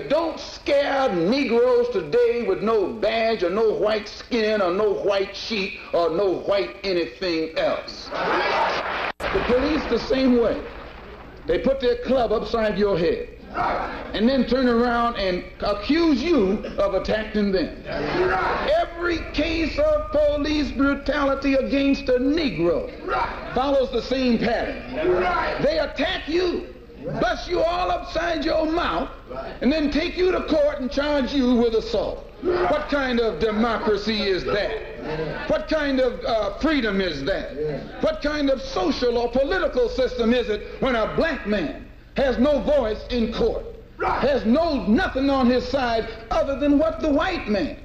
You don't scare Negroes today with no badge or no white skin or no white sheet or no white anything else. The police the same way. They put their club upside your head and then turn around and accuse you of attacking them. Every case of police brutality against a Negro follows the same pattern. They attack you, bust you all upside your mouth, and then take you to court and charge you with assault. What kind of democracy is that? What kind of freedom is that? What kind of social or political system is it when a black man has no voice in court, has nothing on his side other than what the white man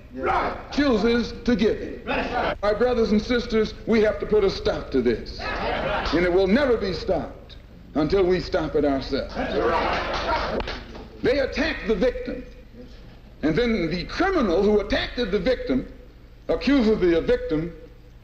chooses to give him? My brothers and sisters, we have to put a stop to this. And it will never be stopped until we stop it ourselves. They attack the victim. And then the criminal who attacked the victim accuses the victim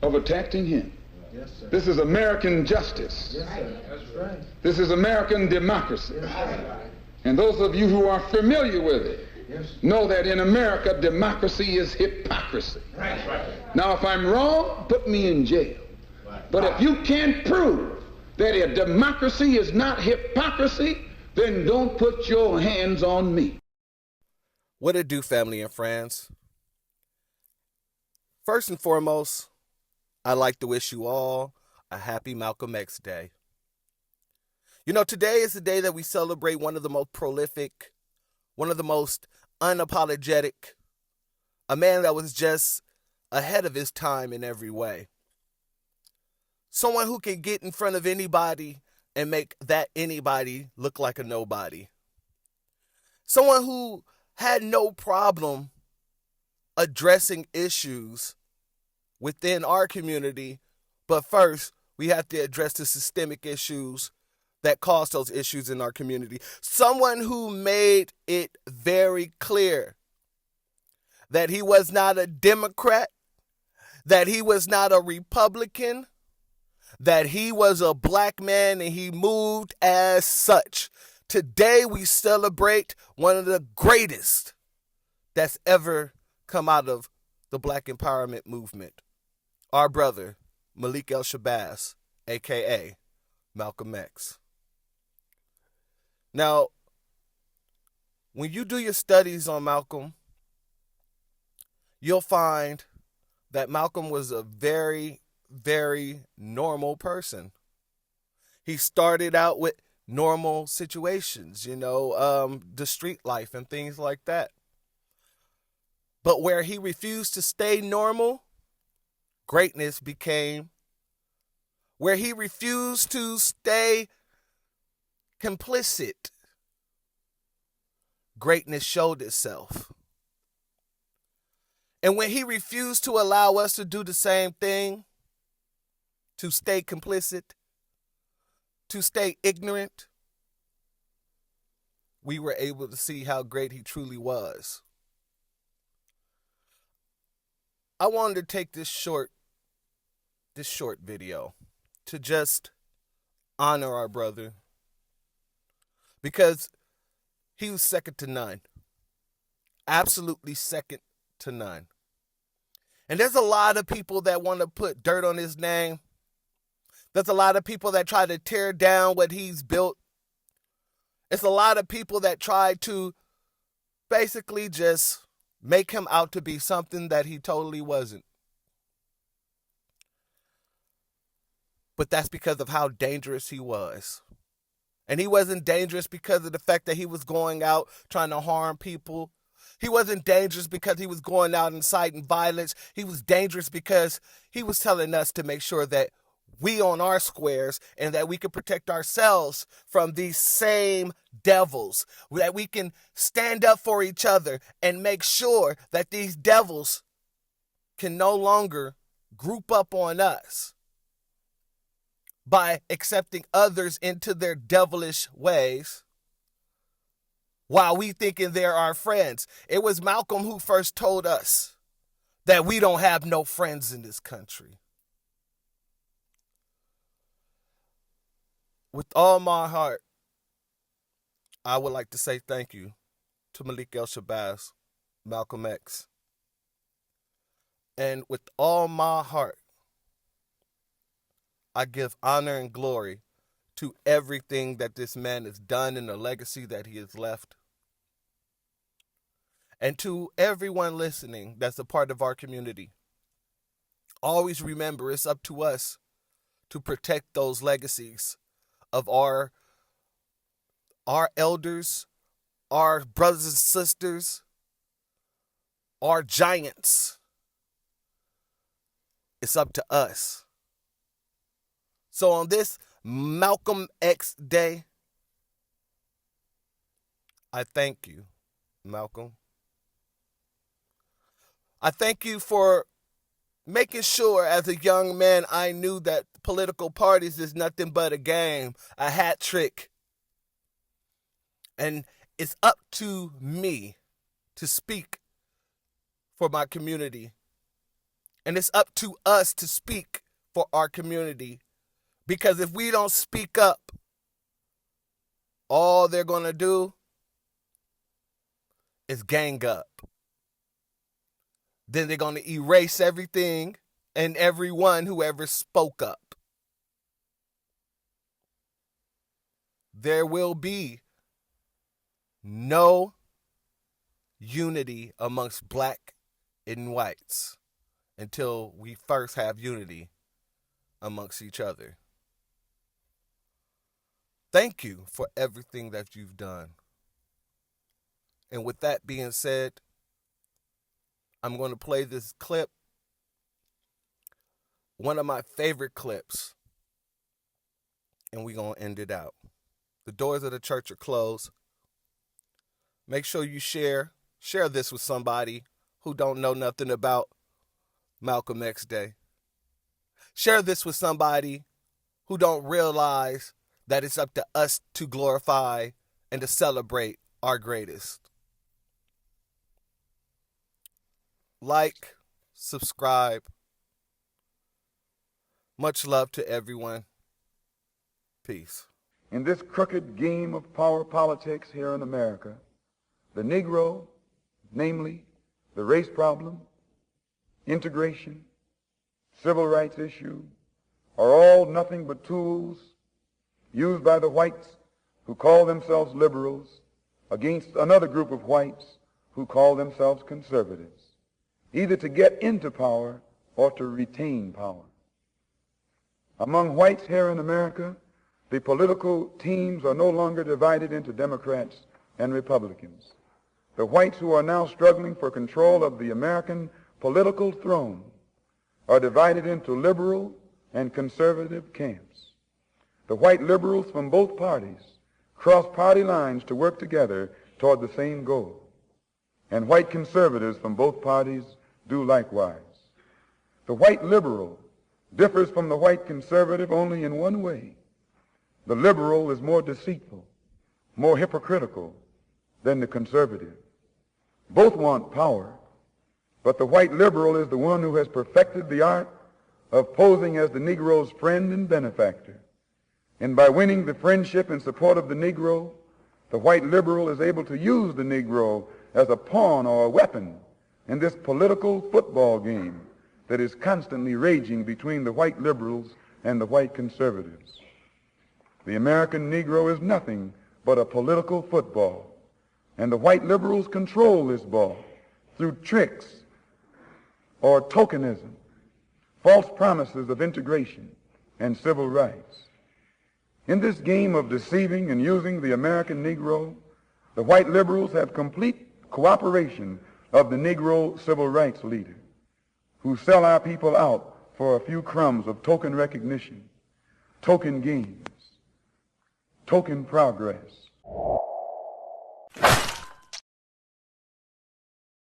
of attacking him. Yes, this is American justice. Yes, that's right. This is American democracy. Yes, and those of you who are familiar with it know that in America, democracy is hypocrisy. Right. Now, if I'm wrong, put me in jail. But if you can't prove that a democracy is not hypocrisy, then don't put your hands on me. What it do, family and friends? First and foremost, I'd like to wish you all a happy Malcolm X Day. You know, today is the day that we celebrate one of the most prolific, one of the most unapologetic, a man that was just ahead of his time in every way. Someone who can get in front of anybody and make that anybody look like a nobody. Someone who had no problem addressing issues within our community, but first we have to address the systemic issues that cause those issues in our community. Someone who made it very clear that he was not a Democrat, that he was not a Republican, that he was a black man and he moved as such. Today we celebrate one of the greatest that's ever come out of the black empowerment movement. Our brother, Malik El-Shabazz, a.k.a. Malcolm X. Now, when you do your studies on Malcolm, you'll find that Malcolm was a very, very normal person. He started out with normal situations, the street life and things like that. But where he refused to stay normal, greatness became. Where he refused to stay complicit, greatness showed itself. And when he refused to allow us to do the same thing, to stay complicit, to stay ignorant, we were able to see how great he truly was. I wanted to take this short video to just honor our brother, because he was second to none. Absolutely second to none. And there's a lot of people that want to put dirt on his name. There's a lot of people that try to tear down what he's built. It's a lot of people that try to basically just make him out to be something that he totally wasn't. But that's because of how dangerous he was. And he wasn't dangerous because of the fact that he was going out trying to harm people. He wasn't dangerous because he was going out inciting violence. He was dangerous because he was telling us to make sure that we on our squares and that we can protect ourselves from these same devils, that we can stand up for each other and make sure that these devils can no longer group up on us by accepting others into their devilish ways while we thinking they're our friends. It was Malcolm who first told us that we don't have no friends in this country. With all my heart, I would like to say thank you to Malik El Shabazz, Malcolm X. And with all my heart, I give honor and glory to everything that this man has done and the legacy that he has left. And to everyone listening that's a part of our community, always remember it's up to us to protect those legacies of our elders, our brothers and sisters, our giants. It's up to us. So on this Malcolm X Day, I thank you, Malcolm. I thank you for making sure as a young man I knew that political parties is nothing but a game, a hat trick. And it's up to me to speak for my community. And it's up to us to speak for our community. Because if we don't speak up, all they're going to do is gang up. Then they're going to erase everything and everyone who ever spoke up. There will be no unity amongst black and whites until we first have unity amongst each other. Thank you for everything that you've done. And with that being said, I'm going to play this clip, one of my favorite clips, and we're going to end it out. The doors of the church are closed. Make sure you share this with somebody who don't know nothing about Malcolm X Day. Share this with somebody who don't realize that it's up to us to glorify and to celebrate our greatest. Like, subscribe. Much love to everyone. Peace. In this crooked game of power politics here in America, the Negro, namely the race problem, integration, civil rights issue, are all nothing but tools used by the whites who call themselves liberals against another group of whites who call themselves conservatives, either to get into power or to retain power. Among whites here in America, the political teams are no longer divided into Democrats and Republicans. The whites who are now struggling for control of the American political throne are divided into liberal and conservative camps. The white liberals from both parties cross party lines to work together toward the same goal. And white conservatives from both parties do likewise. The white liberal differs from the white conservative only in one way. The liberal is more deceitful, more hypocritical than the conservative. Both want power, but the white liberal is the one who has perfected the art of posing as the Negro's friend and benefactor. And by winning the friendship and support of the Negro, the white liberal is able to use the Negro as a pawn or a weapon in this political football game that is constantly raging between the white liberals and the white conservatives. The American Negro is nothing but a political football, and the white liberals control this ball through tricks or tokenism, false promises of integration and civil rights. In this game of deceiving and using the American Negro, the white liberals have complete cooperation of the Negro civil rights leader, who sell our people out for a few crumbs of token recognition, token gains, token progress.